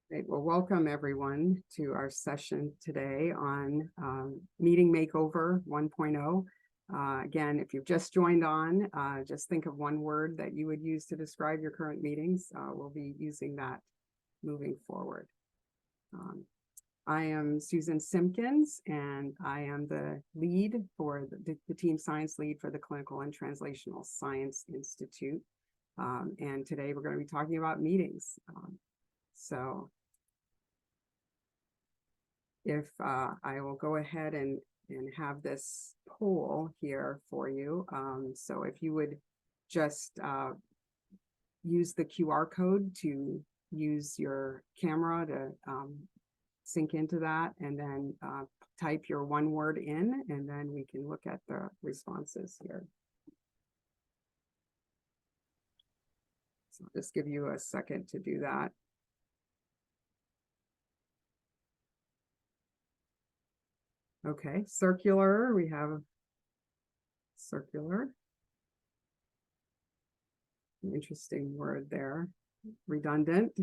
Great. Well, welcome everyone to our session today on Meeting Makeover 1.0. Again, if you've just joined on, just think of one word that you would use to describe your current meetings. We'll be using that moving forward. I am Susan Simkins, and I am the lead for the team science lead for the Clinical and Translational Science Institute. And today we're going to be talking about meetings. So if I will go ahead and have this poll here for you. So if you would just use the QR code to use your camera to sync into that, and then type your one word in, and then we can look at the responses here. So I'll just give you a second to do that. Okay, circular, we have circular. An interesting word there. Redundant.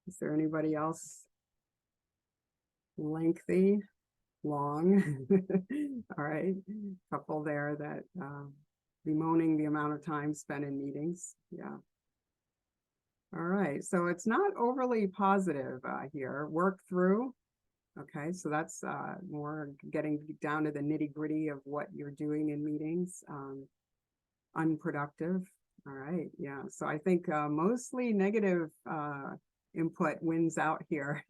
Is there anybody else? Lengthy, long. All right, couple there that bemoaning the amount of time spent in meetings. Yeah. All right, so it's not overly positive here. Work through. Okay, so that's more getting down to the nitty-gritty of what you're doing in meetings. Unproductive. All right, yeah. So I think mostly negative input wins out here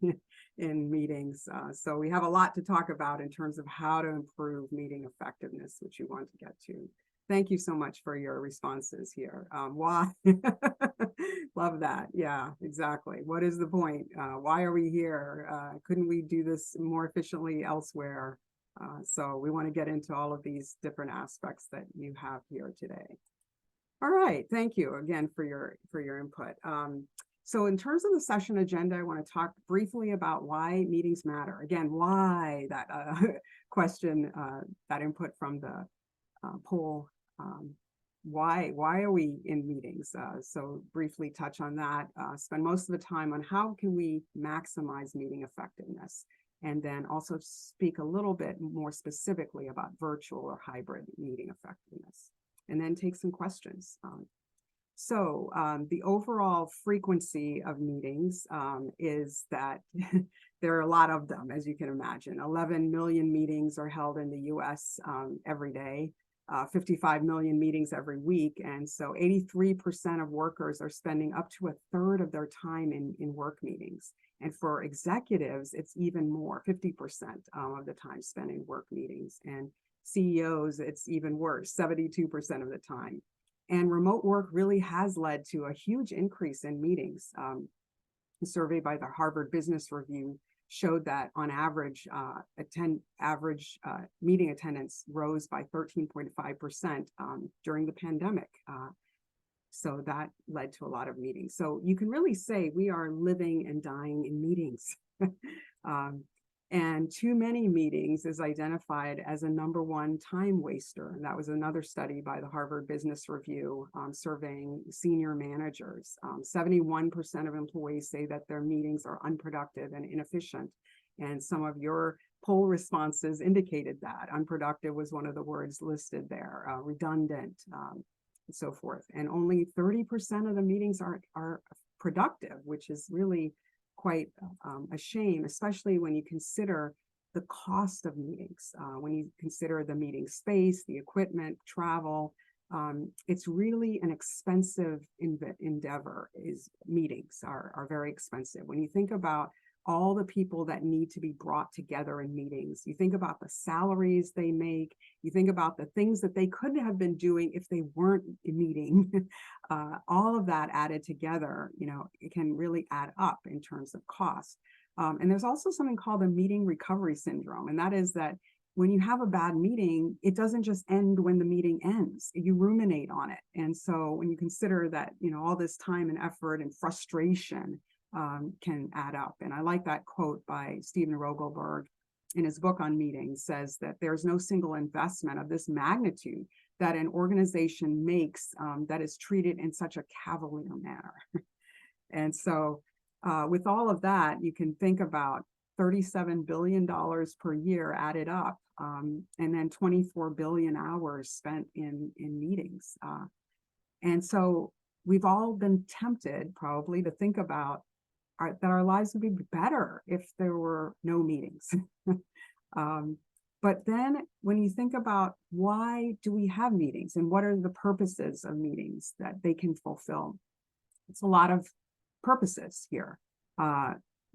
in meetings. So we have a lot to talk about in terms of how to improve meeting effectiveness, which you want to get to. Thank you so much for your responses here. Why? Love that. Yeah, exactly. What is the point? Why are we here? Couldn't we do this more efficiently elsewhere? So we want to get into all of these different aspects that you have here today. All right. Thank you again for your input. So in terms of the session agenda, I want to talk briefly about why meetings matter. Again, why that question, that input from the poll. Why are we in meetings? So briefly touch on that. Spend most of the time on how can we maximize meeting effectiveness, and then also speak a little bit more specifically about virtual or hybrid meeting effectiveness, and then take some questions. So the overall frequency of meetings is that there are a lot of them, as you can imagine. 11 million meetings are held in the US every day, 55 million meetings every week. And so 83% of workers are spending up to a third of their time in work meetings. And for executives, it's even more, 50% of the time spent in work meetings. And CEOs, it's even worse, 72% of the time. And remote work really has led to a huge increase in meetings. A survey by the Harvard Business Review showed that on average, meeting attendance rose by 13.5% during the pandemic. So that led to a lot of meetings. So you can really say we are living and dying in meetings. And too many meetings is identified as a #1 time waster. And that was another study by the Harvard Business Review surveying senior managers. 71% of employees say that their meetings are unproductive and inefficient. And some of your poll responses indicated that. Unproductive was one of the words listed there, redundant, and so forth. And only 30% of the meetings are productive, which is really quite a shame, especially when you consider the cost of meetings. When you consider the meeting space, the equipment, travel, it's really an expensive endeavor. Meetings are very expensive. When you think about all the people that need to be brought together in meetings, you think about the salaries they make, you think about the things that they could have been doing if they weren't meeting. All of that added together, it can really add up in terms of cost. And there's also something called the meeting recovery syndrome. And that is that when you have a bad meeting, it doesn't just end when the meeting ends. You ruminate on it. And so when you consider that, all this time and effort and frustration can add up. And I like that quote by Stephen Rogelberg in his book on meetings, says that there's no single investment of this magnitude that an organization makes that is treated in such a cavalier manner. And so with all of that, you can think about $37 billion per year added up, and then 24 billion hours spent in meetings. And so we've all been tempted probably to think about that our lives would be better if there were no meetings. But then when you think about why do we have meetings and what are the purposes of meetings that they can fulfill, it's a lot of purposes here.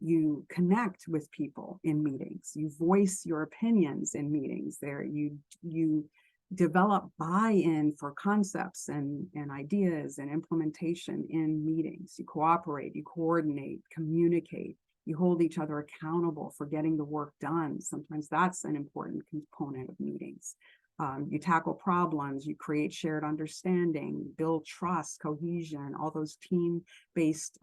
You connect with people in meetings, you voice your opinions in meetings there, you develop buy-in for concepts and ideas and implementation in meetings. You cooperate, you coordinate, communicate, you hold each other accountable for getting the work done. Sometimes that's an important component of meetings. You tackle problems, you create shared understanding, build trust, cohesion, all those team-based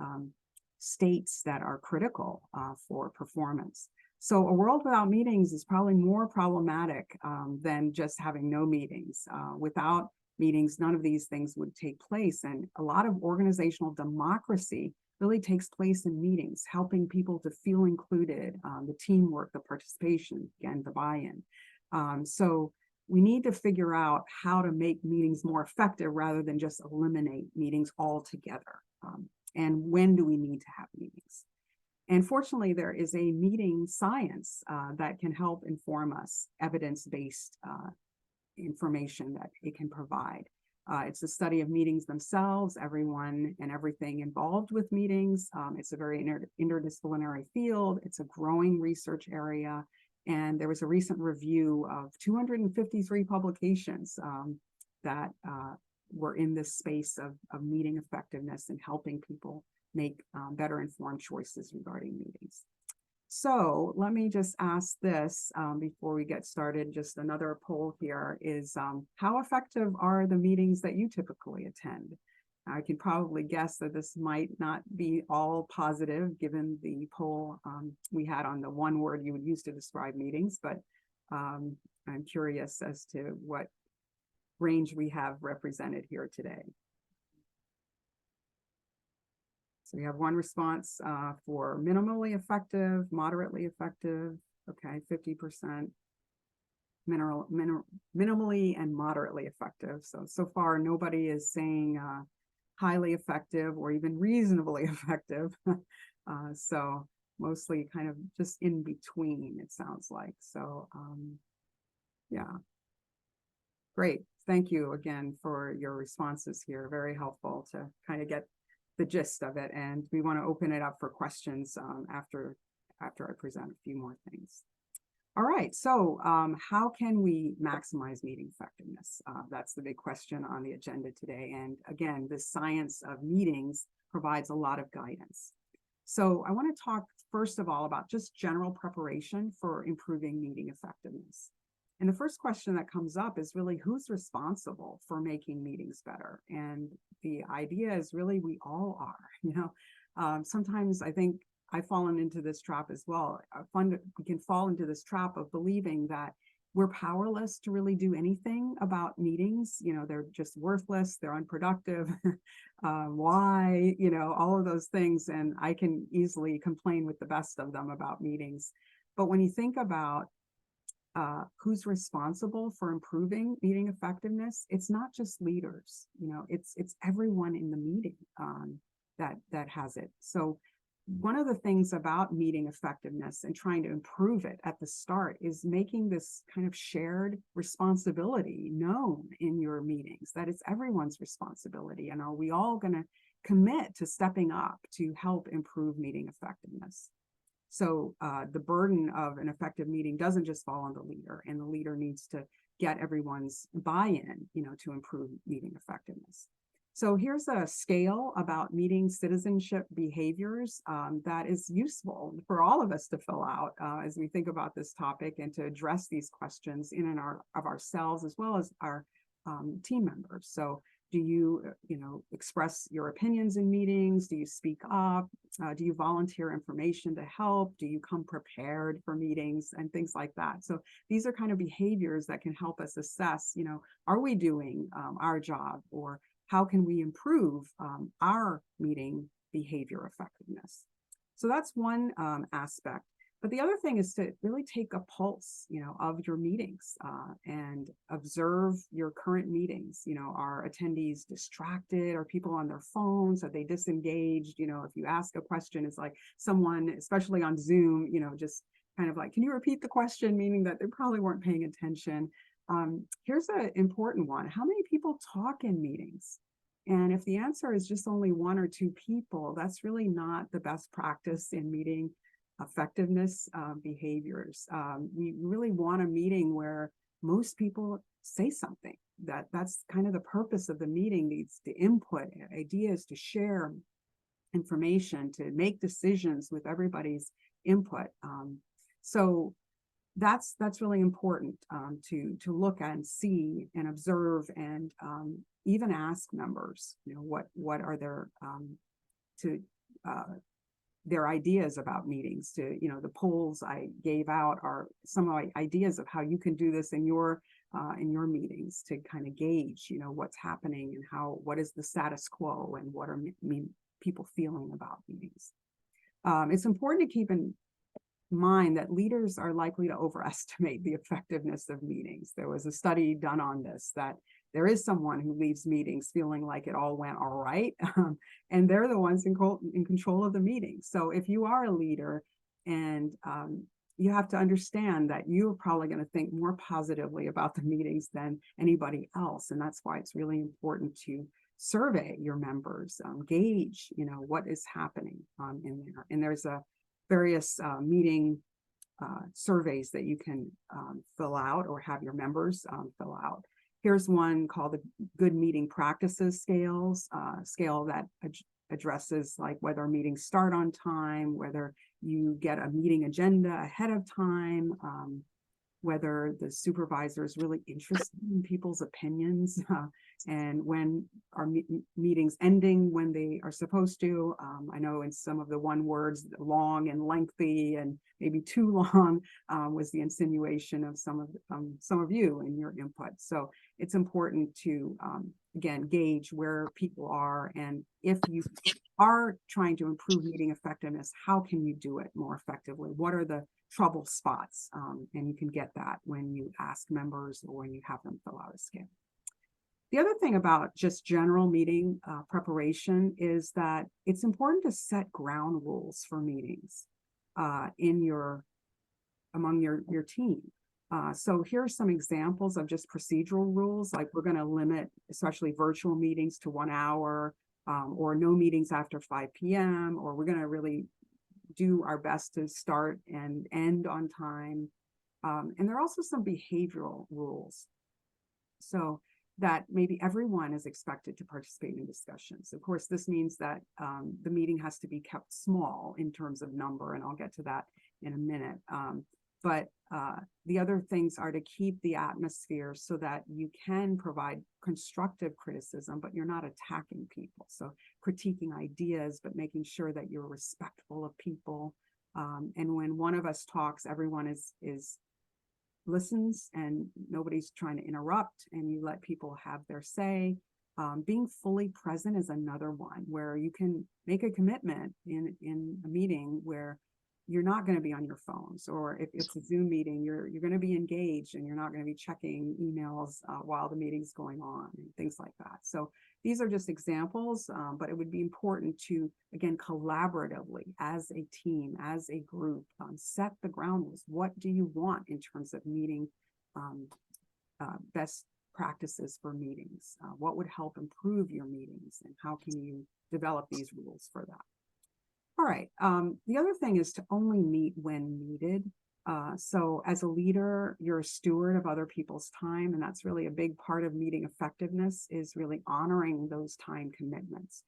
states that are critical for performance. So a world without meetings is probably more problematic than just having no meetings. Without meetings, none of these things would take place. And a lot of organizational democracy really takes place in meetings, helping people to feel included, the teamwork, the participation, again, the buy-in. So we need to figure out how to make meetings more effective rather than just eliminate meetings altogether. And when do we need to have meetings? And fortunately, there is a meeting science that can help inform us, evidence-based information that it can provide. It's a study of meetings themselves, everyone and everything involved with meetings. It's a very interdisciplinary field. It's a growing research area. And there was a recent review of 253 publications that were in this space of meeting effectiveness and helping people make better informed choices regarding meetings. So let me just ask this before we get started. Just another poll here is how effective are the meetings that you typically attend? I can probably guess that this might not be all positive given the poll we had on the one word you would use to describe meetings, but I'm curious as to what range we have represented here today. So we have one response for minimally effective, moderately effective, okay, 50%, minimally and moderately effective. So far, nobody is saying highly effective or even reasonably effective. So mostly kind of just in between, it sounds like. So yeah, great. Thank you again for your responses here. Very helpful to kind of get the gist of it. And we want to open it up for questions after I present a few more things. All right, so how can we maximize meeting effectiveness? That's the big question on the agenda today. And again, the science of meetings provides a lot of guidance. So I want to talk first of all about just general preparation for improving meeting effectiveness. And the first question that comes up is really who's responsible for making meetings better? And the idea is really we all are, you know. Sometimes I think I've fallen into this trap as well. We can fall into this trap of believing that we're powerless to really do anything about meetings. You know, they're just worthless, they're unproductive. Why, you know, all of those things. And I can easily complain with the best of them about meetings. But when you think about who's responsible for improving meeting effectiveness, it's not just leaders, you know, it's everyone in the meeting that has it. So one of the things about meeting effectiveness and trying to improve it at the start is making this kind of shared responsibility known in your meetings, that it's everyone's responsibility. And are we all going to commit to stepping up to help improve meeting effectiveness? So the burden of an effective meeting doesn't just fall on the leader, and the leader needs to get everyone's buy-in, you know, to improve meeting effectiveness. So here's a scale about meeting citizenship behaviors that is useful for all of us to fill out as we think about this topic and to address these questions in and of ourselves as well as our team members. So Do you, express your opinions in meetings? Do you speak up? Do you volunteer information to help? Do you come prepared for meetings and things like that? So these are kind of behaviors that can help us assess, are we doing our job, or how can we improve our meeting behavior effectiveness? So that's one aspect. But the other thing is to really take a pulse, of your meetings and observe your current meetings. Are attendees distracted? Are people on their phones? Are they disengaged? If you ask a question, it's like someone, especially on Zoom, just kind of like, can you repeat the question? Meaning that they probably weren't paying attention. Here's an important one. How many people talk in meetings? And if the answer is just only one or two people, that's really not the best practice in meeting effectiveness behaviors. We really want a meeting where most people say something. That's kind of the purpose of the meeting, needs to input ideas, to share information, to make decisions with everybody's input. So that's really important to look and see and observe, and even ask members, what are their ideas about meetings. To the polls I gave out are some ideas of how you can do this in your meetings, to kind of gauge what's happening and what is the status quo, and what are people feeling about meetings. It's important to keep in mind that leaders are likely to overestimate the effectiveness of meetings. There was a study done on this, that there is someone who leaves meetings feeling like it all went all right, and they're the ones in control of the meeting. So if you are a leader, and you have to understand that you're probably going to think more positively about the meetings than anybody else, and that's why it's really important to survey your members, gauge what is happening in there. And there's various meeting surveys that you can fill out, or have your members fill out. Here's one called the Good Meeting Practices scale that addresses like whether meetings start on time, whether you get a meeting agenda ahead of time, whether the supervisor is really interested in people's opinions, and when are meetings ending when they are supposed to. I know in some of the one words, long and lengthy and maybe too long was the insinuation of some of you in your input. So it's important to, again, gauge where people are, and if you are trying to improve meeting effectiveness, how can you do it more effectively? What are the trouble spots? And you can get that when you ask members or when you have them fill out a scale. The other thing about just general meeting preparation is that it's important to set ground rules for meetings among your team. So here are some examples of just procedural rules, like we're going to limit, especially virtual meetings, to 1 hour, or no meetings after 5 p.m., or we're going to really do our best to start and end on time. And there are also some behavioral rules, so that maybe everyone is expected to participate in discussions. Of course, this means that the meeting has to be kept small in terms of number, and I'll get to that in a minute. But the other things are to keep the atmosphere so that you can provide constructive criticism, but you're not attacking people. So critiquing ideas, but making sure that you're respectful of people. And when one of us talks, everyone listens, and nobody's trying to interrupt, and you let people have their say. Being fully present is another one, where you can make a commitment in a meeting where you're not going to be on your phones, or if it's a Zoom meeting, you're going to be engaged, and you're not going to be checking emails while the meeting's going on, and things like that. So these are just examples, but it would be important to, again, collaboratively as a team, as a group, set the ground rules. What do you want in terms of meeting best practices for meetings? What would help improve your meetings, and how can you develop these rules for that? All right. The other thing is to only meet when needed. So as a leader, you're a steward of other people's time, and that's really a big part of meeting effectiveness, is really honoring those time commitments.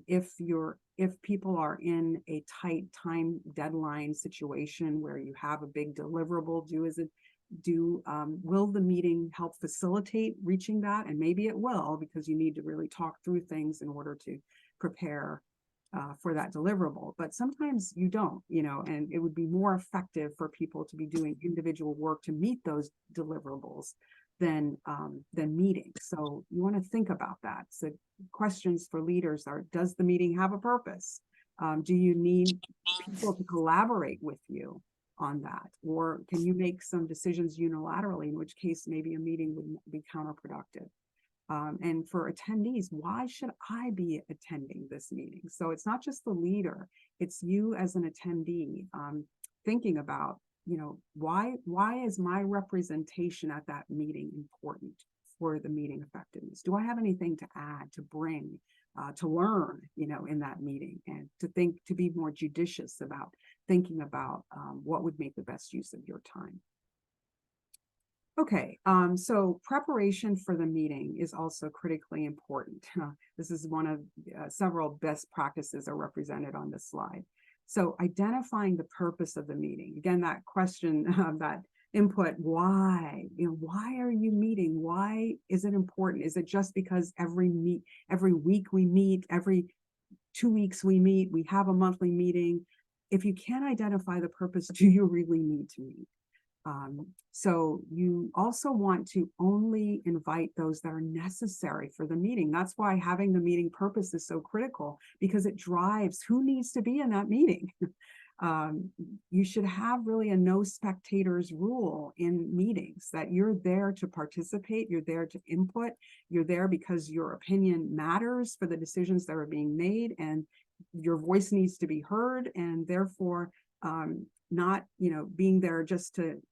If people are in a tight time deadline situation where you have a big deliverable due will the meeting help facilitate reaching that? And maybe it will, because you need to really talk through things in order to prepare for that deliverable. But sometimes you don't, and it would be more effective for people to be doing individual work to meet those deliverables than meetings. So you want to think about that. So questions for leaders are: does the meeting have a purpose? Do you need people to collaborate with you on that? Or can you make some decisions unilaterally, in which case maybe a meeting would be counterproductive? And for attendees, why should I be attending this meeting? So it's not just the leader, it's you as an attendee, thinking about, why is my representation at that meeting important for the meeting effectiveness? Do I have anything to add, to bring, to learn, in that meeting, and to be more judicious about thinking about what would make the best use of your time. Okay, so preparation for the meeting is also critically important. This is one of several best practices are represented on this slide. So identifying the purpose of the meeting. Again, that question, that input, why? Why are you meeting? Why is it important? Is it just because every week we meet, every 2 weeks we meet, we have a monthly meeting? If you can't identify the purpose, do you really need to meet? So you also want to only invite those that are necessary for the meeting. That's why having the meeting purpose is so critical, because it drives who needs to be in that meeting. You should have really a no spectators rule in meetings, that you're there to participate, you're there to input, you're there because your opinion matters for the decisions that are being made, and your voice needs to be heard, and therefore not being there just to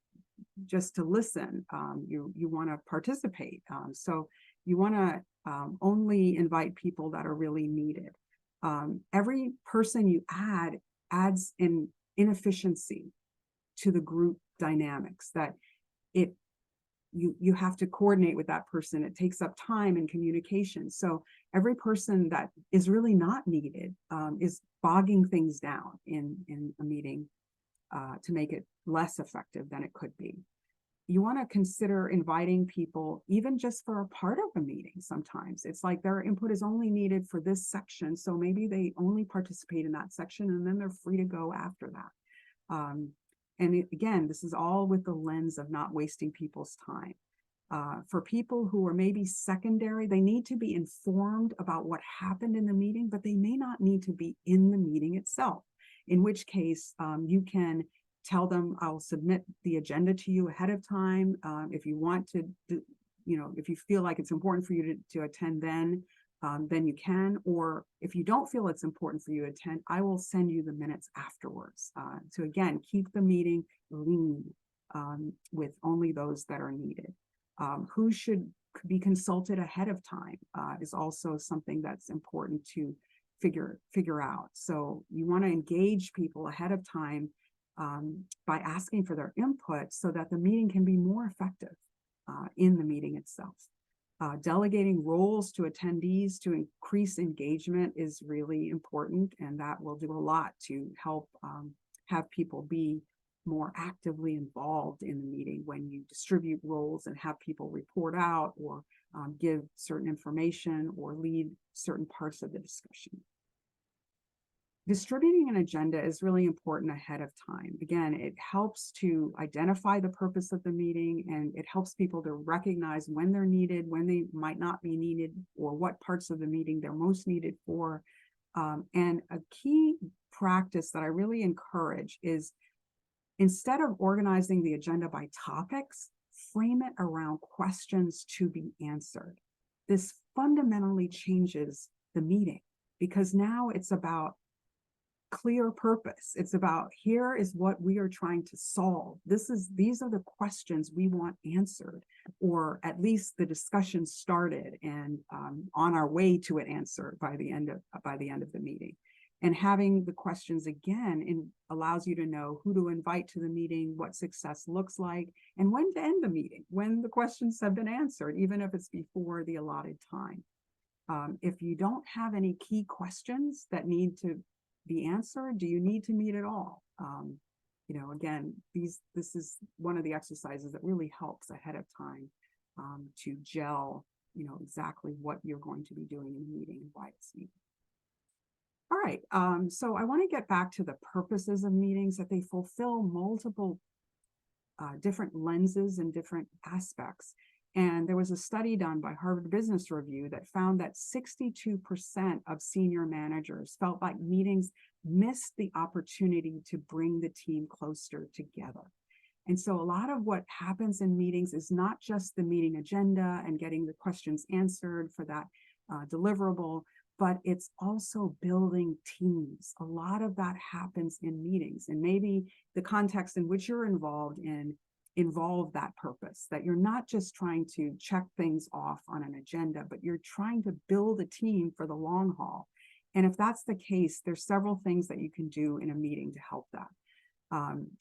listen. You want to participate. So you want to only invite people that are really needed. Every person you adds an inefficiency to the group dynamics, that you have to coordinate with that person. It takes up time and communication. So every person that is really not needed is bogging things down in a meeting to make it less effective than it could be. You want to consider inviting people even just for a part of the meeting. Sometimes it's like their input is only needed for this section, so maybe they only participate in that section and then they're free to go after that. Again, this is all with the lens of not wasting people's time. For people who are maybe secondary, they need to be informed about what happened in the meeting, but they may not need to be in the meeting itself, in which case you can tell them, I'll submit the agenda to you ahead of time. If you want to, if you feel like it's important for you to attend, then you can. Or if you don't feel it's important for you to attend, I will send you the minutes afterwards. So again, keep the meeting lean with only those that are needed. Who should be consulted ahead of time is also something that's important to figure out. So you want to engage people ahead of time by asking for their input, so that the meeting can be more effective in the meeting itself. Delegating roles to attendees to increase engagement is really important, and that will do a lot to help have people be more actively involved in the meeting when you distribute roles and have people report out, or give certain information, or lead certain parts of the discussion. Distributing an agenda is really important ahead of time. Again, it helps to identify the purpose of the meeting, and it helps people to recognize when they're needed, when they might not be needed, or what parts of the meeting they're most needed for. And a key practice that I really encourage is, instead of organizing the agenda by topics, frame it around questions to be answered. This fundamentally changes the meeting, because now it's about clear purpose. It's about, here is what we are trying to solve. These are the questions we want answered, or at least the discussion started and on our way to it answered by the end of the meeting. And having the questions again allows you to know who to invite to the meeting, what success looks like, and when to end the meeting, when the questions have been answered, even if it's before the allotted time. If you don't have any key questions that need to be answered, do you need to meet at all? again, this is one of the exercises that really helps ahead of time to gel, exactly what you're going to be doing in the meeting and why it's needed. All right, so I want to get back to the purposes of meetings, that they fulfill multiple different lenses and different aspects. And there was a study done by Harvard Business Review that found that 62% of senior managers felt like meetings missed the opportunity to bring the team closer together. And so a lot of what happens in meetings is not just the meeting agenda and getting the questions answered for that deliverable, but it's also building teams. A lot of that happens in meetings, and maybe the context in which you're involved in involve that purpose, that you're not just trying to check things off on an agenda, but you're trying to build a team for the long haul. And if that's the case, there's several things that you can do in a meeting to help that.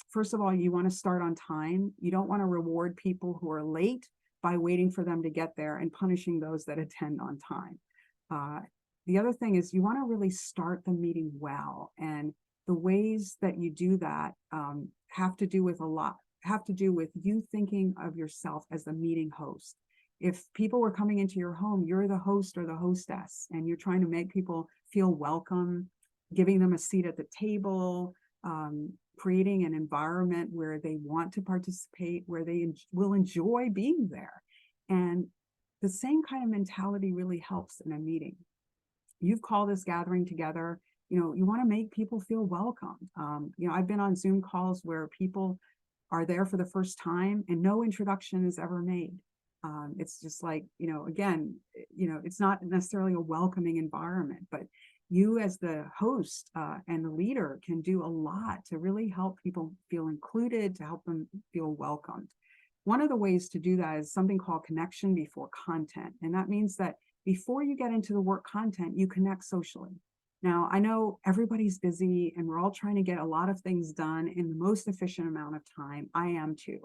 First of all, you want to start on time. You don't want to reward people who are late by waiting for them to get there and punishing those that attend on time. The other thing is you want to really start the meeting well. And the ways that you do that have to do with you thinking of yourself as the meeting host. If people were coming into your home, you're the host or the hostess, and you're trying to make people feel welcome, giving them a seat at the table, creating an environment where they want to participate, where they will enjoy being there. And the same kind of mentality really helps in a meeting. You've called this gathering together, you want to make people feel welcome. I've been on Zoom calls where people are there for the first time and no introduction is ever made. It's just like, again, it's not necessarily a welcoming environment, but you as the host and the leader can do a lot to really help people feel included, to help them feel welcomed. One of the ways to do that is something called connection before content. And that means that before you get into the work content, you connect socially. Now, I know everybody's busy and we're all trying to get a lot of things done in the most efficient amount of time. I am too,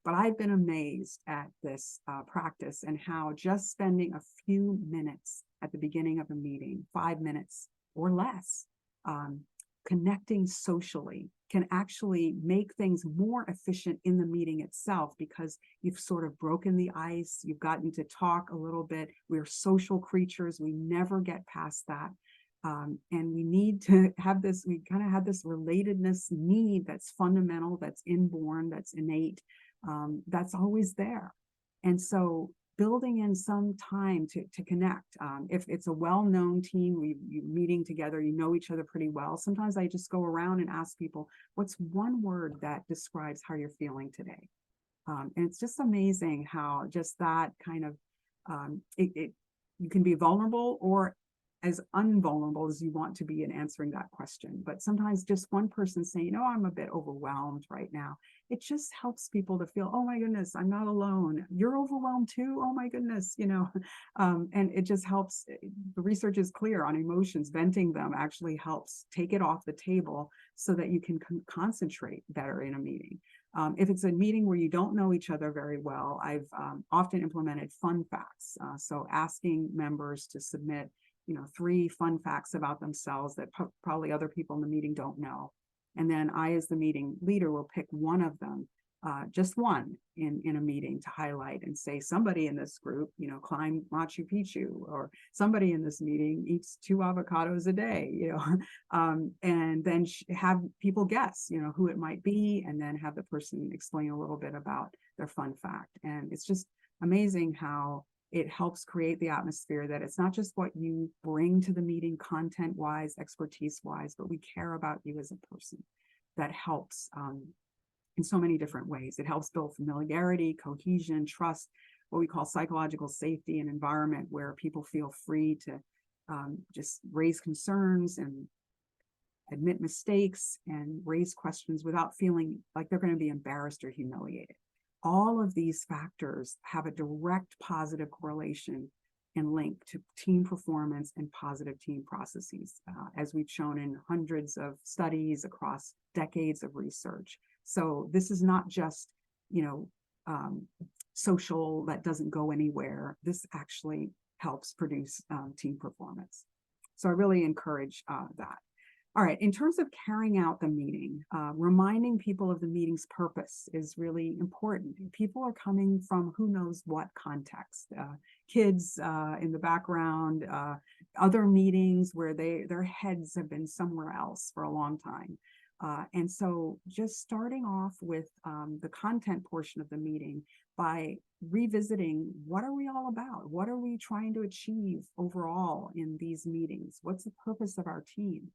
but I've been amazed at this practice and how just spending a few minutes at the beginning of a meeting, 5 minutes or less, connecting socially can actually make things more efficient in the meeting itself, because you've sort of broken the ice, you've gotten to talk a little bit. We're social creatures, we never get past that. And we need to have this, we kind of have this relatedness need that's fundamental, that's inborn, that's innate, that's always there. And so building in some time to connect. If it's a well-known team, you're meeting together, you know each other pretty well. Sometimes I just go around and ask people, what's one word that describes how you're feeling today? And it's just amazing how just that kind of, you can be vulnerable or as unvulnerable as you want to be in answering that question. But sometimes just one person saying, I'm a bit overwhelmed right now. It just helps people to feel, oh my goodness, I'm not alone. You're overwhelmed too. Oh my goodness, and it just helps. The research is clear on emotions. Venting them actually helps take it off the table so that you can concentrate better in a meeting. If it's a meeting where you don't know each other very well, I've often implemented fun facts. So asking members to submit 3 fun facts about themselves that probably other people in the meeting don't know. And then I, as the meeting leader, will pick one of them, just one in a meeting to highlight and say, somebody in this group, climbed Machu Picchu, or somebody in this meeting eats 2 avocados a day, and then have people guess, who it might be, and then have the person explain a little bit about their fun fact. And it's just amazing how it helps create the atmosphere that it's not just what you bring to the meeting content-wise, expertise-wise, but we care about you as a person. That helps in so many different ways. It helps build familiarity, cohesion, trust, what we call psychological safety, an environment where people feel free to just raise concerns and admit mistakes and raise questions without feeling like they're going to be embarrassed or humiliated. All of these factors have a direct positive correlation and link to team performance and positive team processes, as we've shown in hundreds of studies across decades of research. So this is not just, social that doesn't go anywhere. This actually helps produce team performance. So I really encourage that. All right, in terms of carrying out the meeting, reminding people of the meeting's purpose is really important. People are coming from who knows what context. Kids in the background, other meetings where their heads have been somewhere else for a long time. And so just starting off with the content portion of the meeting by revisiting, what are we all about? What are we trying to achieve overall in these meetings? What's the purpose of our team?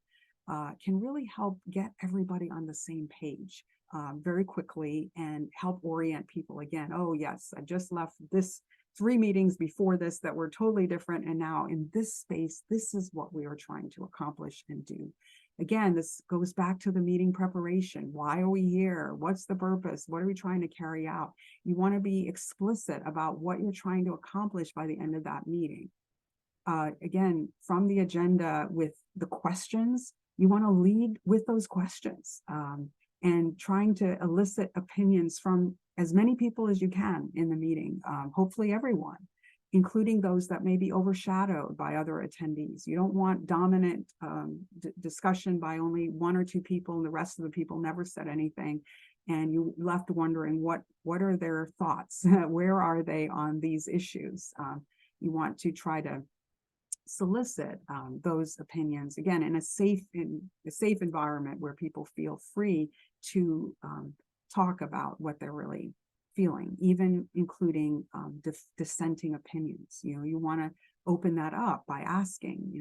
Can really help get everybody on the same page very quickly and help orient people again. Oh yes, I just left this 3 meetings before this that were totally different. And now in this space, this is what we are trying to accomplish and do. Again, this goes back to the meeting preparation. Why are we here? What's the purpose? What are we trying to carry out? You want to be explicit about what you're trying to accomplish by the end of that meeting. Again, from the agenda with the questions, you want to lead with those questions and trying to elicit opinions from as many people as you can in the meeting, hopefully everyone, including those that may be overshadowed by other attendees. You don't want dominant discussion by only 1 or 2 people and the rest of the people never said anything. And you left wondering what are their thoughts? Where are they on these issues? You want to try to solicit those opinions again in a safe environment where people feel free to talk about what they're really feeling, even including dissenting opinions. You want to open that up by asking,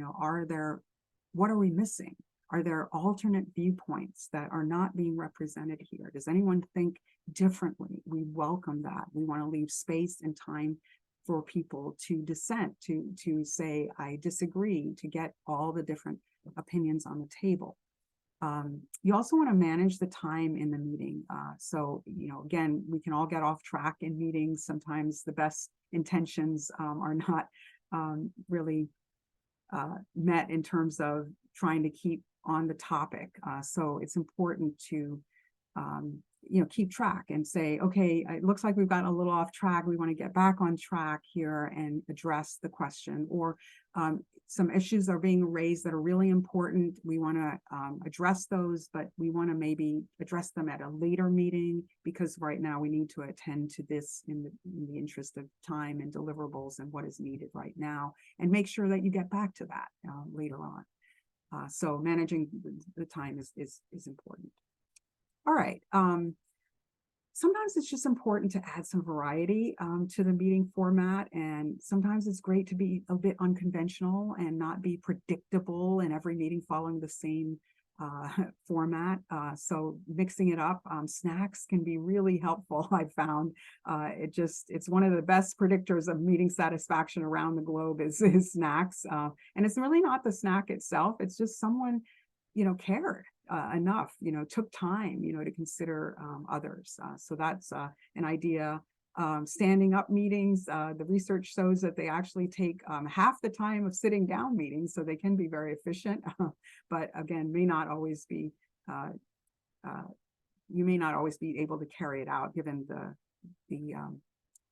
what are we missing? Are there alternate viewpoints that are not being represented here? Does anyone think differently? We welcome that. We want to leave space and time for people to dissent, to say, I disagree, to get all the different opinions on the table. You also want to manage the time in the meeting. So, again, we can all get off track in meetings. Sometimes the best intentions are not really met in terms of trying to keep on the topic. So it's important to keep track and say, okay, it looks like we've gotten a little off track. We want to get back on track here and address the question. Or some issues are being raised that are really important. We want to address those, but we want to maybe address them at a later meeting because right now we need to attend to this in the interest of time and deliverables and what is needed right now, and make sure that you get back to that later on. So managing the time is important. All right. Sometimes it's just important to add some variety to the meeting format. And sometimes it's great to be a bit unconventional and not be predictable in every meeting following the same format. So mixing it up, snacks can be really helpful. I've found it's one of the best predictors of meeting satisfaction around the globe is snacks. And it's really not the snack itself. It's just someone, cared enough, took time, to consider others. So that's an idea. Standing up meetings, the research shows that they actually take half the time of sitting down meetings, so they can be very efficient, but again, may not always be, you may not always be able to carry it out given the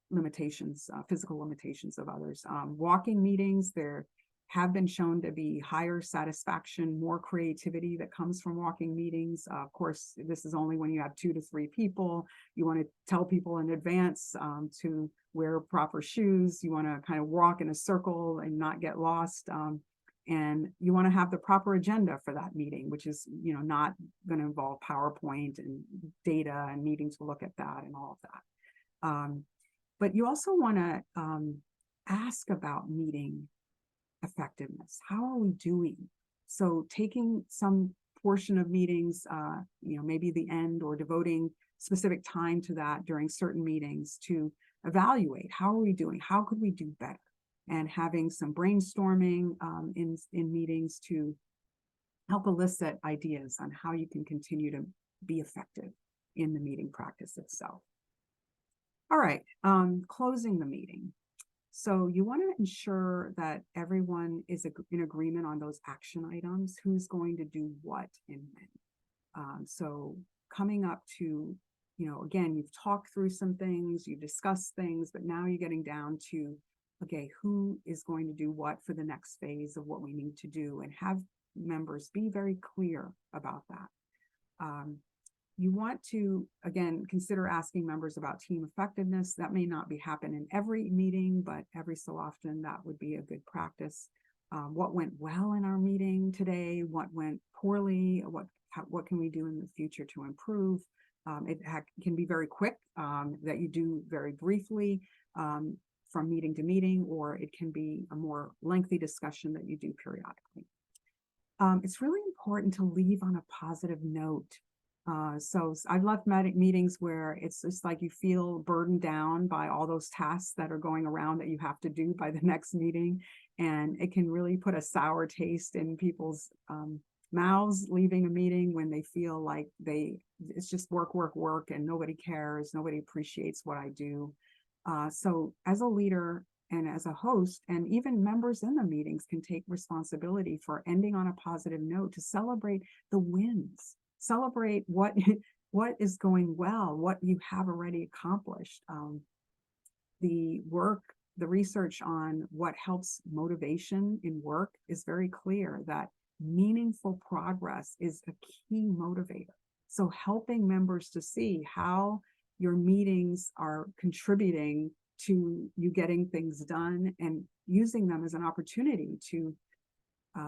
limitations, physical limitations of others. Walking meetings, there have been shown to be higher satisfaction, more creativity that comes from walking meetings. Of course, this is only when you have 2 to 3 people. You want to tell people in advance to wear proper shoes. You want to kind of walk in a circle and not get lost. And you want to have the proper agenda for that meeting, which is, not going to involve PowerPoint and data and needing to look at that and all of that. But you also want to ask about meeting effectiveness. How are we doing? So taking some portion of meetings, maybe the end, or devoting specific time to that during certain meetings to evaluate how are we doing? How could we do better? And having some brainstorming in meetings to help elicit ideas on how you can continue to be effective in the meeting practice itself. All right, closing the meeting. So you want to ensure that everyone is in agreement on those action items, who's going to do what and when. So coming up to, again, you've talked through some things, you've discussed things, but now you're getting down to, okay, who is going to do what for the next phase of what we need to do, and have members, be very clear about that. You want to, again, consider asking members about team effectiveness. That may not be happen in every meeting, but every so often that would be a good practice. What went well in our meeting today? What went poorly? What can we do in the future to improve? It can be very quick, that you do very briefly from meeting to meeting, or it can be a more lengthy discussion that you do periodically. It's really important to leave on a positive note. So I've left meetings where it's just like you feel burdened down by all those tasks that are going around that you have to do by the next meeting. And it can really put a sour taste in people's mouths leaving a meeting when they feel like it's just work, work, work, and nobody cares, nobody appreciates what I do. So as a leader and as a host, and even members in the meetings can take responsibility for ending on a positive note to celebrate the wins. Celebrate what is going well, what you have already accomplished. The research on what helps motivation in work is very clear that meaningful progress is a key motivator. So helping members to see how your meetings are contributing to you getting things done and using them as an opportunity to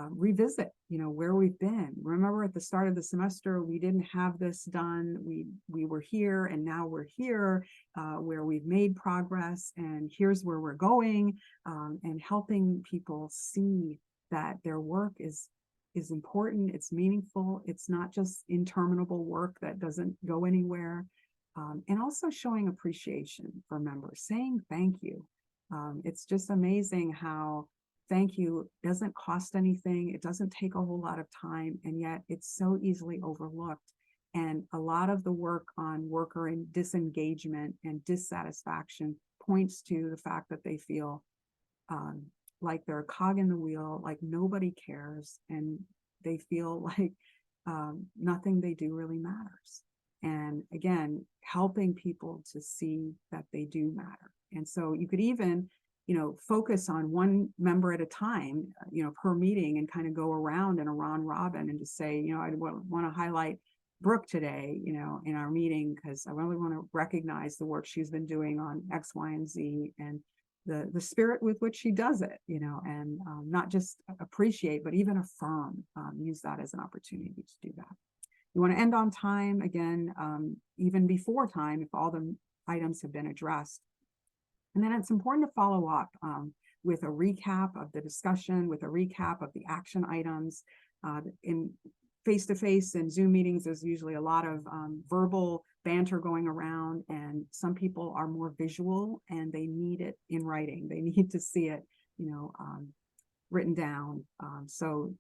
revisit, where we've been. Remember at the start of the semester, we didn't have this done. We were here, and now we're here, where we've made progress, and here's where we're going, and helping people see that their work is important, it's meaningful, it's not just interminable work that doesn't go anywhere, and also showing appreciation for members, saying thank you. It's just amazing how thank you doesn't cost anything. It doesn't take a whole lot of time, and yet it's so easily overlooked. And a lot of the work on worker and disengagement and dissatisfaction points to the fact that they feel like they're a cog in the wheel, like nobody cares, and they feel like nothing they do really matters. And again, helping people to see that they do matter. And so you could even focus on one member at a time, per meeting, and kind of go around in a round robin and just say, I want to highlight Brooke today, in our meeting, because I really want to recognize the work she's been doing on X, Y, and Z, and the spirit with which she does it, and not just appreciate, but even affirm, use that as an opportunity to do that. You want to end on time, again, even before time, if all the items have been addressed. And then it's important to follow up with a recap of the discussion, with a recap of the action items. In face-to-face and Zoom meetings, there's usually a lot of verbal banter going around, and some people are more visual and they need it in writing. They need to see it, written down. So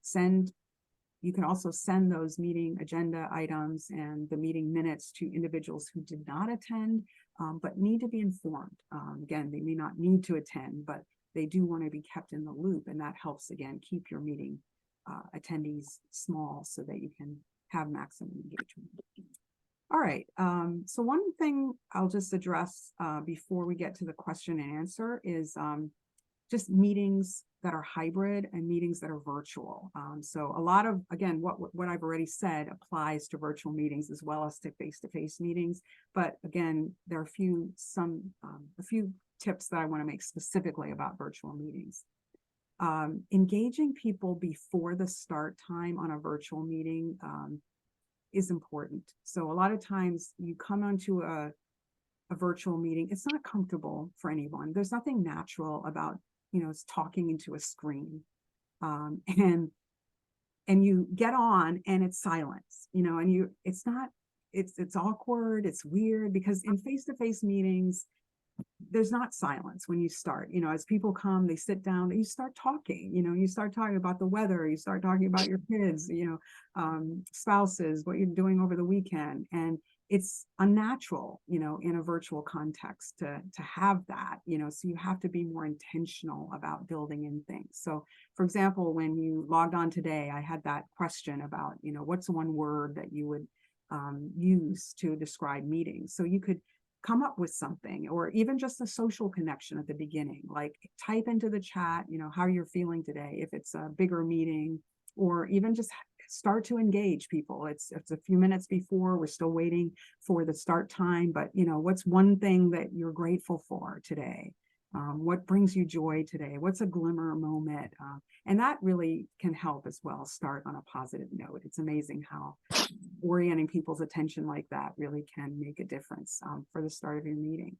you can also send those meeting agenda items and the meeting minutes to individuals who did not attend, but need to be informed. Again, they may not need to attend, but they do want to be kept in the loop, and that helps, again, keep your meeting attendees small so that you can have maximum engagement. All right, so one thing I'll just address before we get to the question and answer is just meetings that are hybrid and meetings that are virtual. So a lot of, again, what I've already said applies to virtual meetings as well as to face-to-face meetings. But again, there are a few tips that I want to make specifically about virtual meetings. Engaging people before the start time on a virtual meeting is important. So a lot of times you come onto a virtual meeting, it's not comfortable for anyone. There's nothing natural about talking into a screen, and you get on and it's silence, and it's awkward, it's weird, because in face-to-face meetings, there's not silence when you start. As people come, they sit down, you start talking, you start talking about the weather, you start talking about your kids, spouses, what you're doing over the weekend. And it's unnatural, in a virtual context to have that, so you have to be more intentional about building in things. So for example, when you logged on today, I had that question about, what's one word that you would use to describe meetings? So you could come up with something, or even just a social connection at the beginning, like type into the chat, how you're feeling today. If it's a bigger meeting, or even just start to engage people. It's a few minutes before, we're still waiting for the start time, but what's one thing that you're grateful for today? What brings you joy today? What's a glimmer moment? And that really can help as well start on a positive note. It's amazing how orienting people's attention like that really can make a difference for the start of your meeting.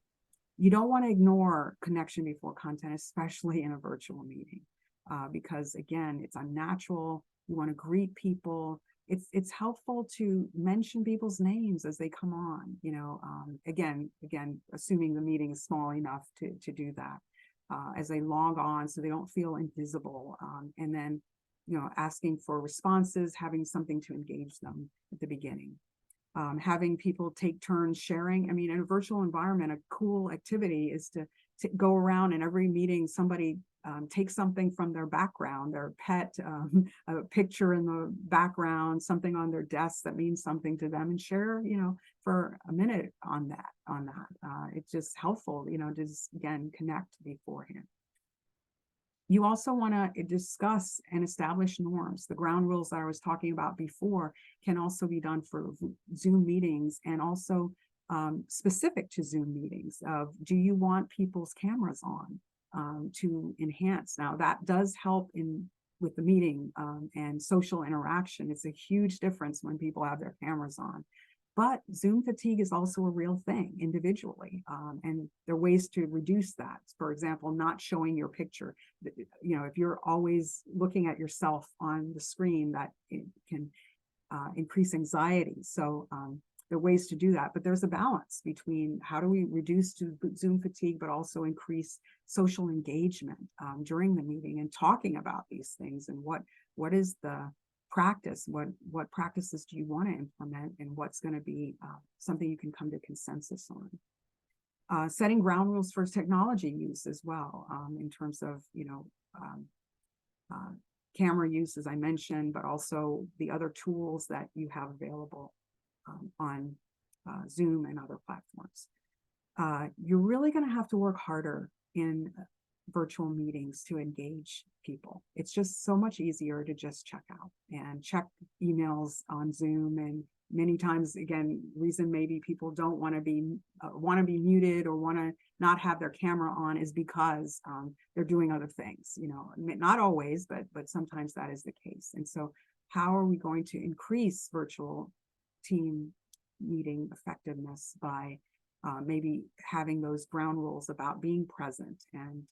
You don't want to ignore connection before content, especially in a virtual meeting, because again, it's unnatural. You want to greet people. It's helpful to mention people's names as they come on, again, assuming the meeting is small enough to do that, as they log on so they don't feel invisible. And then, asking for responses, having something to engage them at the beginning. Having people take turns sharing. I mean, in a virtual environment, a cool activity is to go around in every meeting, somebody take something from their background, their pet, a picture in the background, something on their desk that means something to them, and share, for a minute on that. It's just helpful, to just, again, connect beforehand. You also want to discuss and establish norms. The ground rules that I was talking about before can also be done for Zoom meetings, and also specific to Zoom meetings of, do you want people's cameras on to enhance? Now that does help with the meeting and social interaction. It's a huge difference when people have their cameras on. But Zoom fatigue is also a real thing individually, and there are ways to reduce that. For example, not showing your picture. If you're always looking at yourself on the screen, that it can increase anxiety. So there are ways to do that, but there's a balance between how do we reduce Zoom fatigue, but also increase social engagement during the meeting, and talking about these things, and what is the practice, what practices do you want to implement, and what's going to be something you can come to consensus on. Setting ground rules for technology use as well, in terms of camera use, as I mentioned, but also the other tools that you have available on Zoom and other platforms. You're really going to have to work harder in virtual meetings to engage people. It's just so much easier to just check out and check emails on Zoom. And many times, again, reason maybe people don't want to be muted or want to not have their camera on is because they're doing other things. Not always, but sometimes that is the case. And so, how are we going to increase virtual team meeting effectiveness by maybe having those ground rules about being present and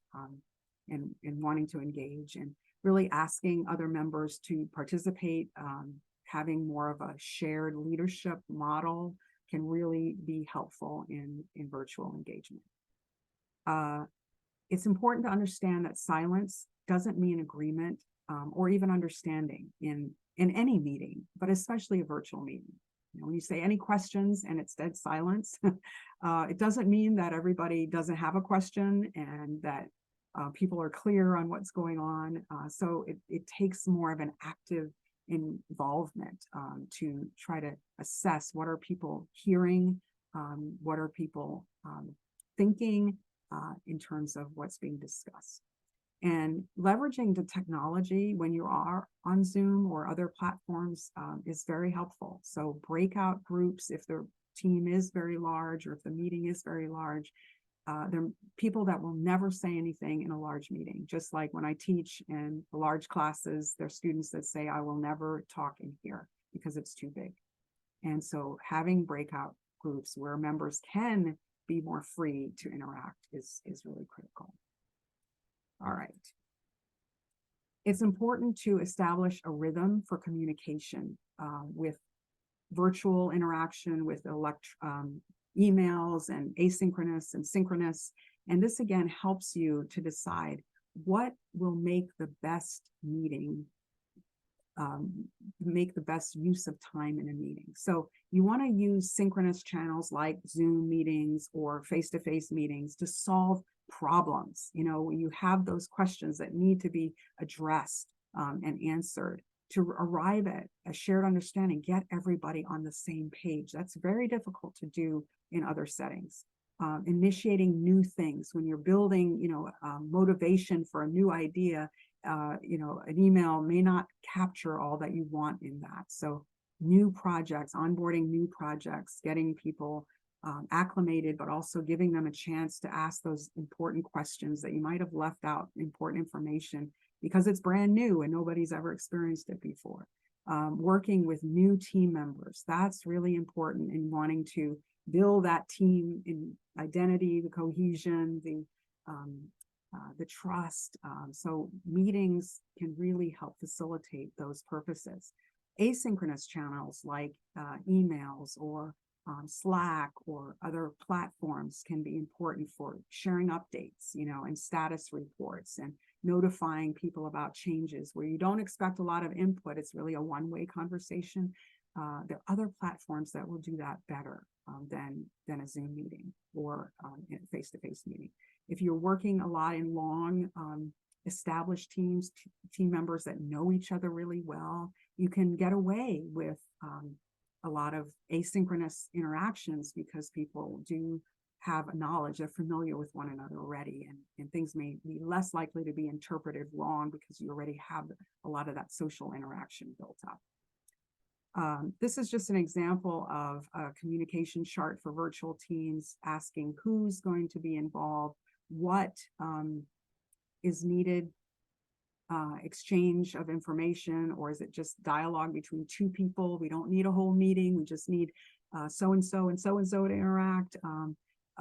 wanting to engage, and really asking other members to participate. Having more of a shared leadership model can really be helpful in virtual engagement. It's important to understand that silence doesn't mean agreement or even understanding in any meeting, but especially a virtual meeting. When you say any questions and it's dead silence, it doesn't mean that everybody doesn't have a question and that people are clear on what's going on. So it takes more of an active involvement to try to assess what are people hearing, what are people thinking in terms of what's being discussed. And leveraging the technology when you are on Zoom or other platforms is very helpful. So breakout groups, if the team is very large or if the meeting is very large, there are people that will never say anything in a large meeting. Just like when I teach in large classes, there are students that say, I will never talk in here because it's too big. And so having breakout groups where members can be more free to interact is really critical. All right. It's important to establish a rhythm for communication with virtual interaction, with emails and asynchronous and synchronous. And this again helps you to decide what will make the best meeting, make the best use of time in a meeting. So you want to use synchronous channels like Zoom meetings or face-to-face meetings to solve problems. When you have those questions that need to be addressed and answered, to arrive at a shared understanding, get everybody on the same page. That's very difficult to do in other settings. Initiating new things when you're building, motivation for a new idea. you know, an email may not capture all that you want in that. So new projects, onboarding new projects, getting people acclimated, but also giving them a chance to ask those important questions that you might have left out, important information, because it's brand new and nobody's ever experienced it before. Working with new team members, that's really important in wanting to build that team in identity, the cohesion, the trust. So meetings can really help facilitate those purposes. Asynchronous channels like emails or Slack or other platforms can be important for sharing updates, you know, and status reports and notifying people about changes where you don't expect a lot of input. It's really a one-way conversation. There are other platforms that will do that better than a Zoom meeting or a face-to-face meeting. If you're working a lot in long established teams, team members that know each other really well, you can get away with a lot of asynchronous interactions because people do have a knowledge, they're familiar with one another already, and things may be less likely to be interpreted wrong because you already have a lot of that social interaction built up. This is just an example of a communication chart for virtual teams, asking who's going to be involved, what is needed, exchange of information, or is it just dialogue between two people? We don't need a whole meeting. We just need so-and-so and so-and-so to interact,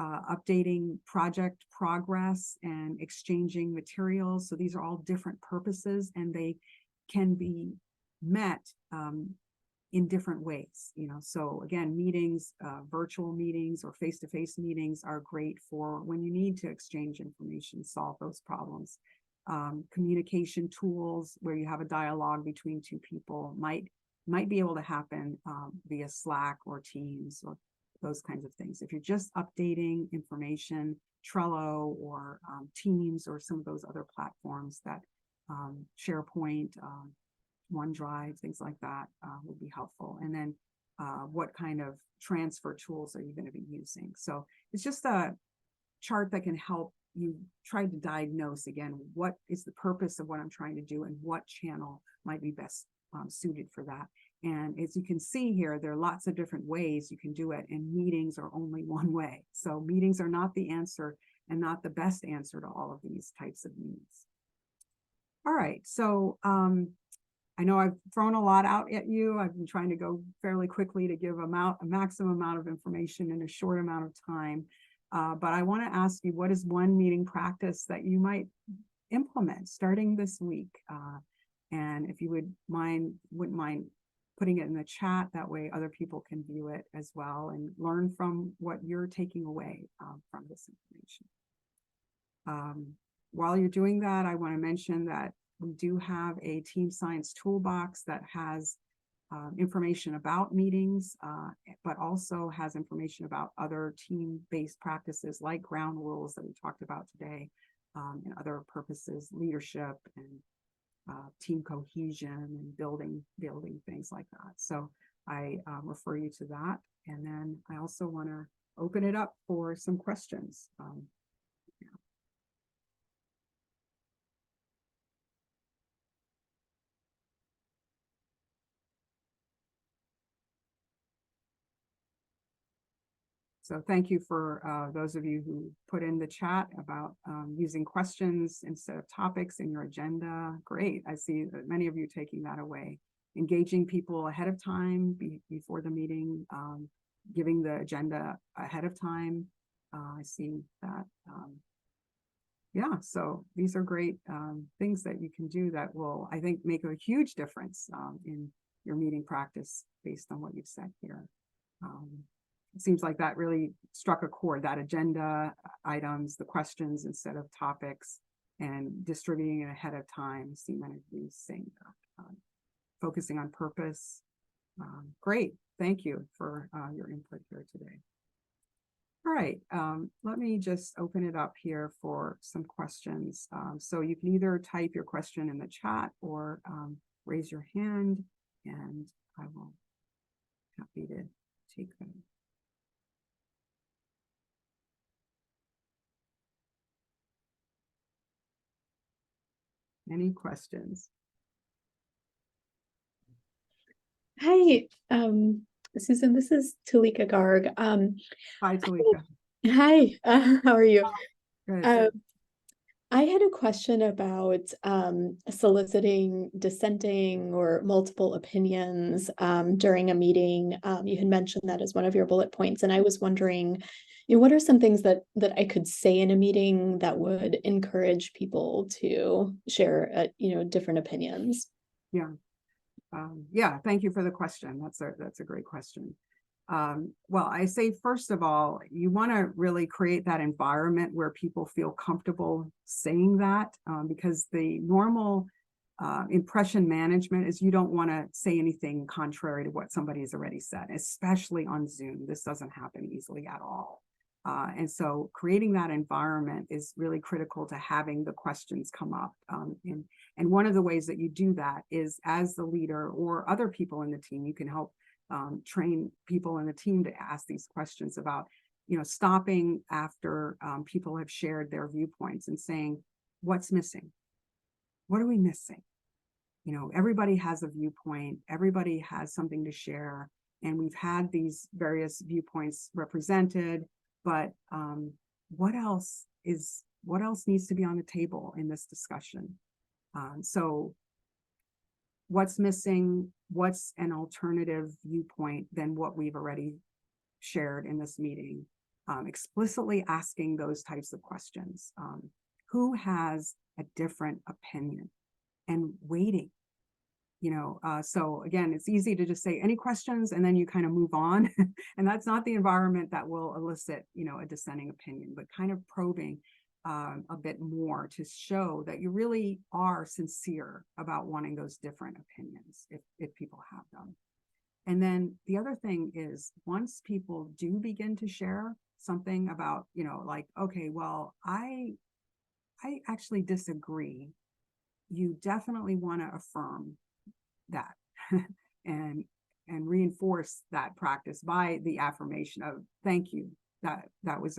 updating project progress and exchanging materials. So these are all different purposes, and they can be met in different ways, you know. So again, meetings, virtual meetings or face-to-face meetings are great for when you need to exchange information, solve those problems. Communication tools where you have a dialogue between two people might be able to happen via Slack or Teams or those kinds of things. If you're just updating information, Trello or Teams or some of those other platforms that SharePoint, OneDrive, things like that would be helpful. And then what kind of transfer tools are you going to be using? So it's just a chart that can help you try to diagnose, again, what is the purpose of what I'm trying to do and what channel might be best suited for that. And as you can see here, there are lots of different ways you can do it, and meetings are only one way. So meetings are not the answer and not the best answer to all of these types of needs. All right, so I know I've thrown a lot out at you. I've been trying to go fairly quickly to give a maximum amount of information in a short amount of time. But I want to ask you, what is one meeting practice that you might implement starting this week? And if you wouldn't mind putting it in the chat, that way other people can view it as well and learn from what you're taking away from this information. While you're doing that, I want to mention that we do have a team science toolbox that has information about meetings, but also has information about other team-based practices like ground rules that we talked about today, and other purposes, leadership and team cohesion and building things like that. So I refer you to that. And then I also want to open it up for some questions. So thank you for those of you who put in the chat about using questions instead of topics in your agenda. Great. I see that many of you taking that away. Engaging people ahead of time before the meeting, giving the agenda ahead of time. I see that. Yeah, so these are great things that you can do that will, I think, make a huge difference in your meeting practice based on what you've said here. It seems like that really struck a chord, that agenda items, the questions instead of topics, and distributing it ahead of time. I see many of you saying that. Focusing on purpose. Great, thank you for your input here today. All right, let me just open it up here for some questions. So you can either type your question in the chat or raise your hand, and I will be happy to take them. Any questions? Hi, Susan, this is Talika Garg. Hi, Talika. Hi, how are you? Good. Uh, I had a question about soliciting dissenting or multiple opinions during a meeting. You had mentioned that as one of your bullet points, and I was wondering, what are some things that I could say in a meeting that would encourage people to share, different opinions? Yeah. Yeah, thank you for the question. That's a great question. Well, I say, first of all, you want to really create that environment where people feel comfortable saying that, because the normal impression management is you don't want to say anything contrary to what somebody has already said, especially on Zoom. This doesn't happen easily at all. And so creating that environment is really critical to having the questions come up. And one of the ways that you do that is, as the leader or other people in the team, you can help train people in the team to ask these questions about, stopping after people have shared their viewpoints and saying, what's missing? What are we missing? Everybody has a viewpoint, everybody has something to share, and we've had these various viewpoints represented, but what else needs to be on the table in this discussion? So what's missing? What's an alternative viewpoint than what we've already shared in this meeting? Explicitly asking those types of questions. Who has a different opinion? And waiting. So again, it's easy to just say any questions and then you kind of move on. And that's not the environment that will elicit, a dissenting opinion, but kind of probing a bit more to show that you really are sincere about wanting those different opinions if people have them. And then the other thing is, once people do begin to share something about, like, okay, well, I actually disagree, you definitely want to affirm that and reinforce that practice by the affirmation of thank you. That was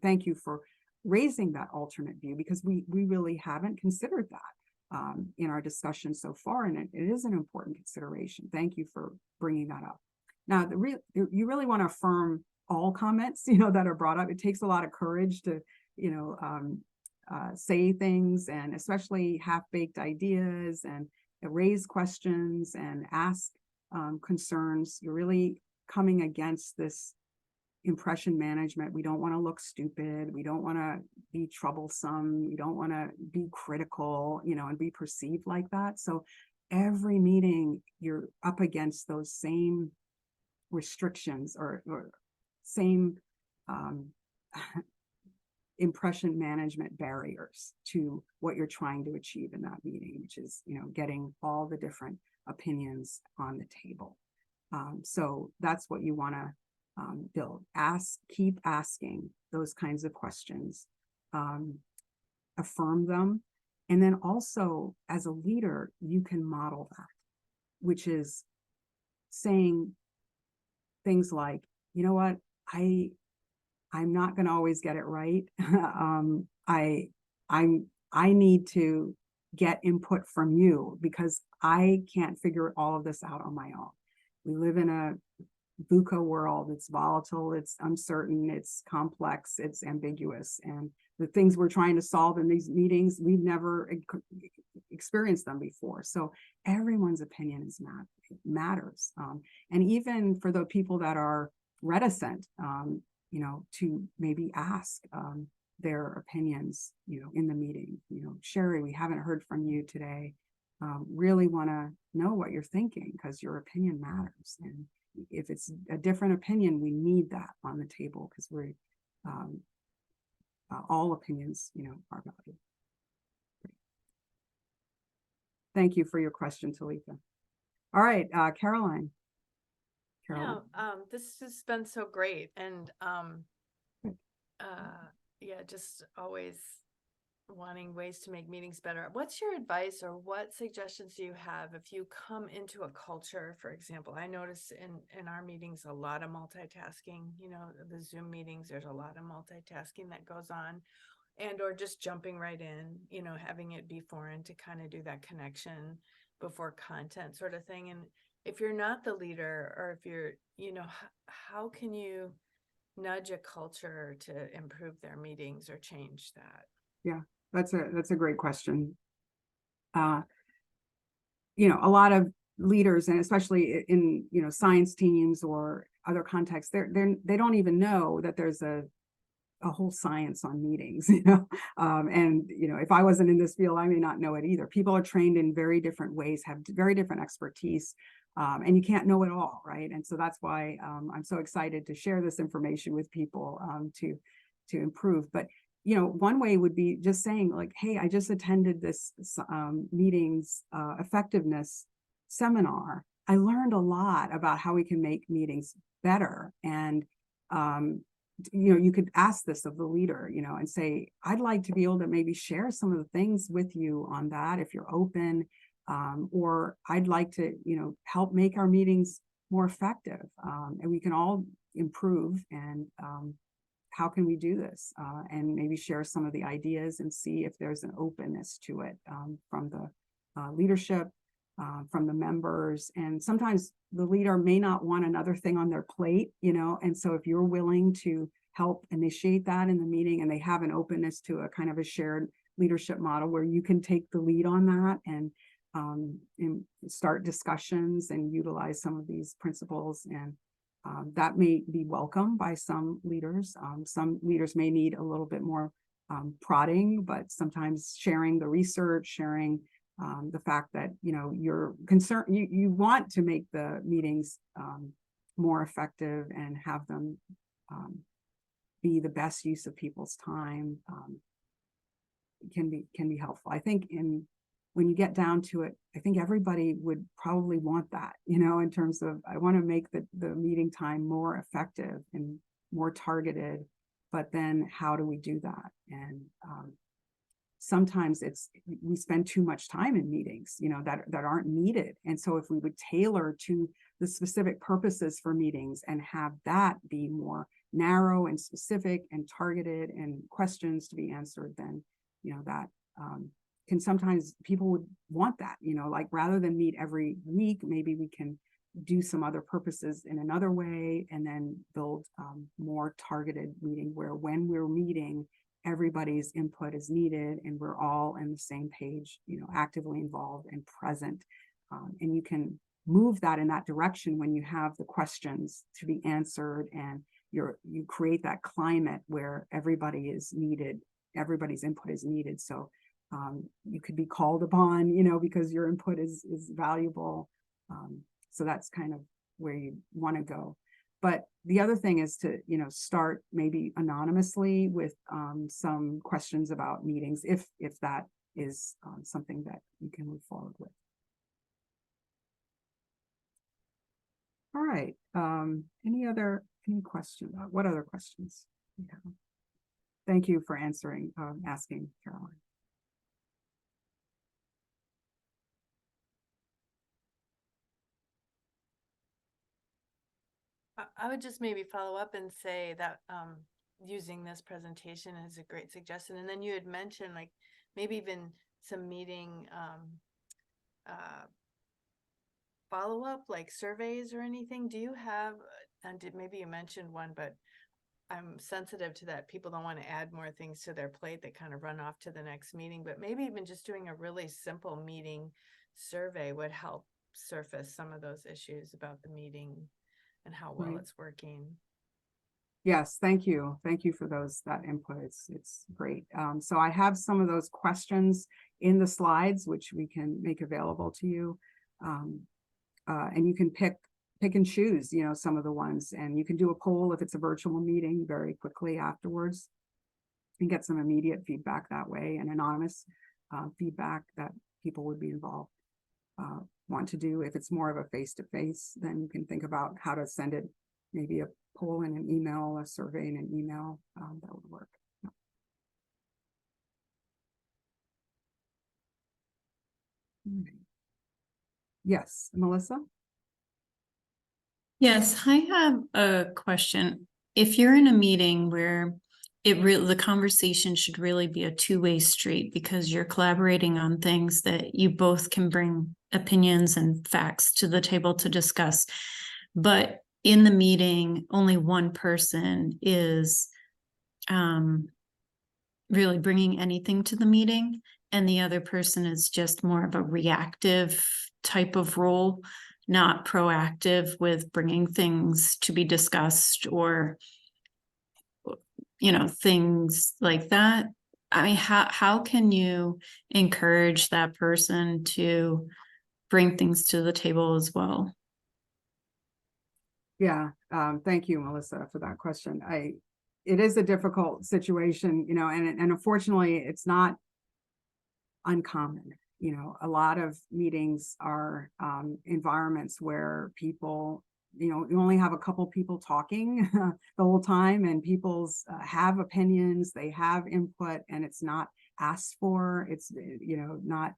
thank you for raising that alternate view, because we really haven't considered that in our discussion so far, and it is an important consideration. Thank you for bringing that up. Now, you really want to affirm all comments that are brought up. It takes a lot of courage to say things, and especially half-baked ideas, and raise questions and ask concerns. You're really coming against this impression management. We don't want to look stupid. We don't want to be troublesome. We don't want to be critical, and be perceived like that. So every meeting, you're up against those same restrictions or same impression management barriers to what you're trying to achieve in that meeting, which is, getting all the different opinions on the table. So that's what you want to build. Keep asking those kinds of questions, affirm them. And then also, as a leader, you can model that, which is saying things like, you know what, I'm not going to always get it right. I need to get input from you because I can't figure all of this out on my own. We live in a VUCA world. It's volatile, it's uncertain, it's complex, it's ambiguous. And the things we're trying to solve in these meetings, we've never experienced them before. So everyone's opinion matters. And even for the people that are reticent, to maybe ask their opinions, in the meeting. Sherry, we haven't heard from you today. Really want to know what you're thinking, because your opinion matters. And if it's a different opinion, we need that on the table, because we're all opinions, are valued. Thank you for your question, Talika. All right, Caroline. Yeah, this has been so great, and yeah, just always wanting ways to make meetings better. What's your advice, or what suggestions do you have if you come into a culture? For example, I notice in our meetings a lot of multitasking. The Zoom meetings, there's a lot of multitasking that goes on. and or just jumping right in, having it be foreign to kind of do that connection before content sort of thing. And if you're not the leader, or if you're, how can you nudge a culture to improve their meetings or change that? Yeah, that's a great question. A lot of leaders, and especially in science teams or other contexts, they don't even know that there's a whole science on meetings, and if I wasn't in this field, I may not know it either. People are trained in very different ways, have very different expertise, and you can't know it all, right? And so that's why I'm so excited to share this information with people to improve. But one way would be just saying, like, hey, I just attended this meetings effectiveness seminar. I learned a lot about how we can make meetings better. And you could ask this of the leader, and say, I'd like to be able to maybe share some of the things with you on that if you're open, or I'd like to help make our meetings more effective, and we can all improve. And how can we do this, and maybe share some of the ideas and see if there's an openness to it from the leadership, from the members. And sometimes the leader may not want another thing on their plate, and so if you're willing to help initiate that in the meeting, and they have an openness to a kind of a shared leadership model where you can take the lead on that and start discussions and utilize some of these principles, and that may be welcome by some leaders. Some leaders may need a little bit more prodding, but sometimes sharing the research, sharing the fact that you're concerned, you want to make the meetings more effective and have them be the best use of people's time, can be helpful. I think when you get down to it, I think everybody would probably want that, in terms of, I want to make the meeting time more effective and more targeted, but then how do we do that? And sometimes we spend too much time in meetings, that aren't needed. And so if we would tailor to the specific purposes for meetings and have that be more narrow and specific and targeted and questions to be answered, then, that can sometimes people would want that, like rather than meet every week, maybe we can do some other purposes in another way, and then build more targeted meeting where when we're meeting, everybody's input is needed and we're all on the same page, actively involved and present. And you can move that in that direction when you have the questions to be answered, and you create that climate where everybody is needed, everybody's input is needed. So you could be called upon, because your input is valuable. So that's kind of where you want to go. But the other thing is to, start maybe anonymously with some questions about meetings, if that is something that you can move forward with. All right. Any questions? What other questions? Yeah. Thank you for asking, Caroline. I would just maybe follow up and say that using this presentation is a great suggestion. And then you had mentioned like maybe even some meeting follow-up, like surveys or anything. Do you have, and maybe you mentioned one, but I'm sensitive to that. People don't want to add more things to their plate that kind of run off to the next meeting, but maybe even just doing a really simple meeting survey would help surface some of those issues about the meeting and how well it's working. Yes, thank you. Thank you for that input. It's great. So I have some of those questions in the slides, which we can make available to you. And you can pick and choose, some of the ones, and you can do a poll if it's a virtual meeting very quickly afterwards and get some immediate feedback that way, and anonymous feedback that people would be involved want to do. If it's more of a face-to-face, then you can think about how to send it, maybe a poll in an email, a survey in an email, that would work. Yeah. Yes, Melissa? Yes, I have a question. If you're in a meeting where the conversation should really be a two-way street, because you're collaborating on things that you both can bring opinions and facts to the table to discuss. But in the meeting, only one person is really bringing anything to the meeting, and the other person is just more of a reactive type of role, not proactive with bringing things to be discussed, or things like that. I mean, how can you encourage that person to bring things to the table as well? Yeah, thank you, Melissa, for that question. It is a difficult situation, and unfortunately, it's not uncommon. A lot of meetings are environments where people, you only have a couple people talking the whole time, and people's have opinions, they have input, and it's not asked for. It's, not,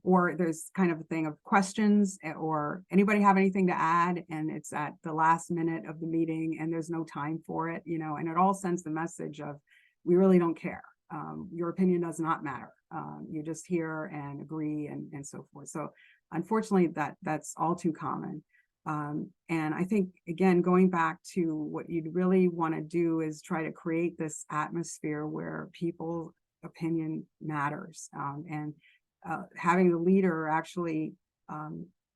or there's kind of a thing of questions, or anybody have anything to add, and it's at the last minute of the meeting and there's no time for it, and it all sends the message of, we really don't care. Your opinion does not matter. You're just here and agree and so forth. So unfortunately, that's all too common. And I think, again, going back to what you'd really want to do is try to create this atmosphere where people's opinion matters, and having the leader actually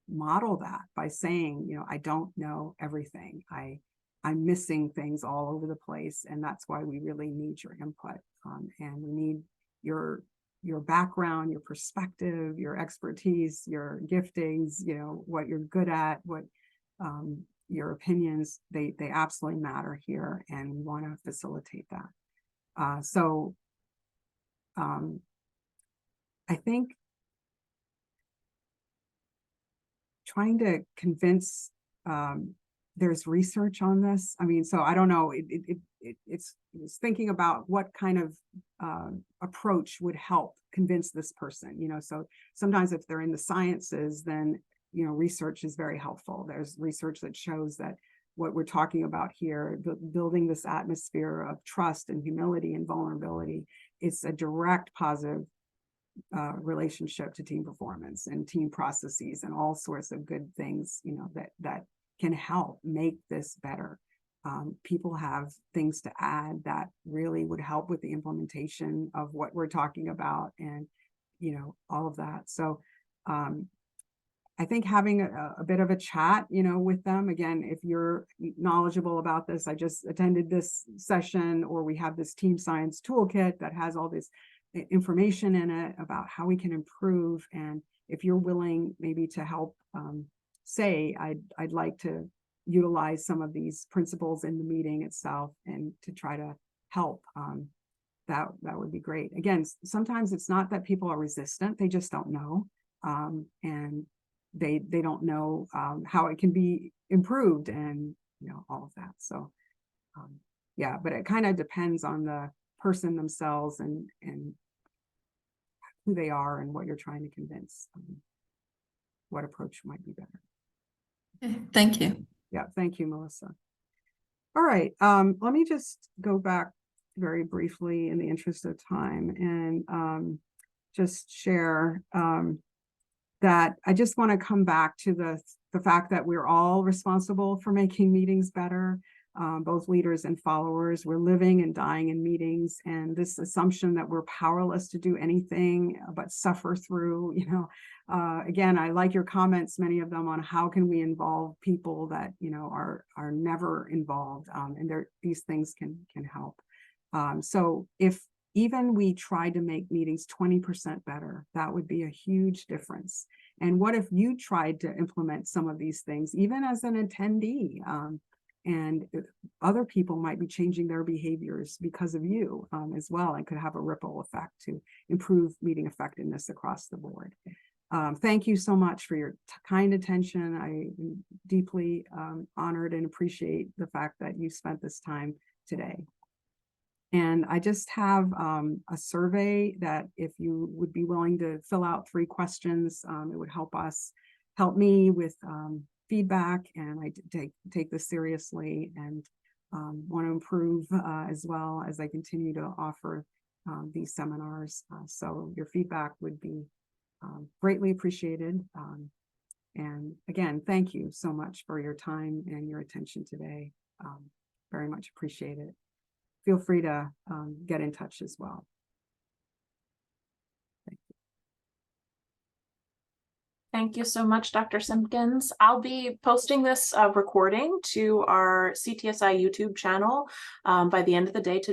model that by saying, I don't know everything. I'm missing things all over the place, and that's why we really need your input, and we need your background, your perspective, your expertise, your giftings, what you're good at, what your opinions, they absolutely matter here, and we want to facilitate that. So I think trying to convince, there's research on this. I mean, so I don't know, it's thinking about what kind of approach would help convince this person, so sometimes if they're in the sciences, then, research is very helpful. There's research that shows that what we're talking about here, building this atmosphere of trust and humility and vulnerability, it's a direct positive relationship to team performance and team processes and all sorts of good things, that can help make this better. People have things to add that really would help with the implementation of what we're talking about, and all of that. So I think having a bit of a chat, with them, again, if you're knowledgeable about this, I just attended this session, or we have this team science toolkit that has all this information in it about how we can improve. And if you're willing maybe to help say, I'd like to utilize some of these principles in the meeting itself and to try to help, that would be great. Again, sometimes it's not that people are resistant, they just don't know, and they don't know how it can be improved, and all of that. So yeah, but it kind of depends on the person themselves and who they are and what you're trying to convince, what approach might be better. Thank you. Yeah, thank you, Melissa. All right, let me just go back very briefly in the interest of time, and just share that I just want to come back to the fact that we're all responsible for making meetings better, both leaders and followers. We're living and dying in meetings, and this assumption that we're powerless to do anything but suffer through, again, I like your comments, many of them, on how can we involve people that, are never involved, and these things can help. So if even we tried to make meetings 20% better, that would be a huge difference. And what if you tried to implement some of these things, even as an attendee, and other people might be changing their behaviors because of you, as well, and could have a ripple effect to improve meeting effectiveness across the board. Thank you so much for your kind attention. I'm deeply honored and appreciate the fact that you spent this time today. And I just have a survey that, if you would be willing to fill out 3 questions, it would help me with feedback, and I take this seriously. And want to improve as well as I continue to offer these seminars. So your feedback would be greatly appreciated. And again, thank you so much for your time and your attention today. Very much appreciate it. Feel free to get in touch as well. Thank you so much, Dr. Simkins. I'll be posting this recording to our CTSI YouTube channel by the end of the day today.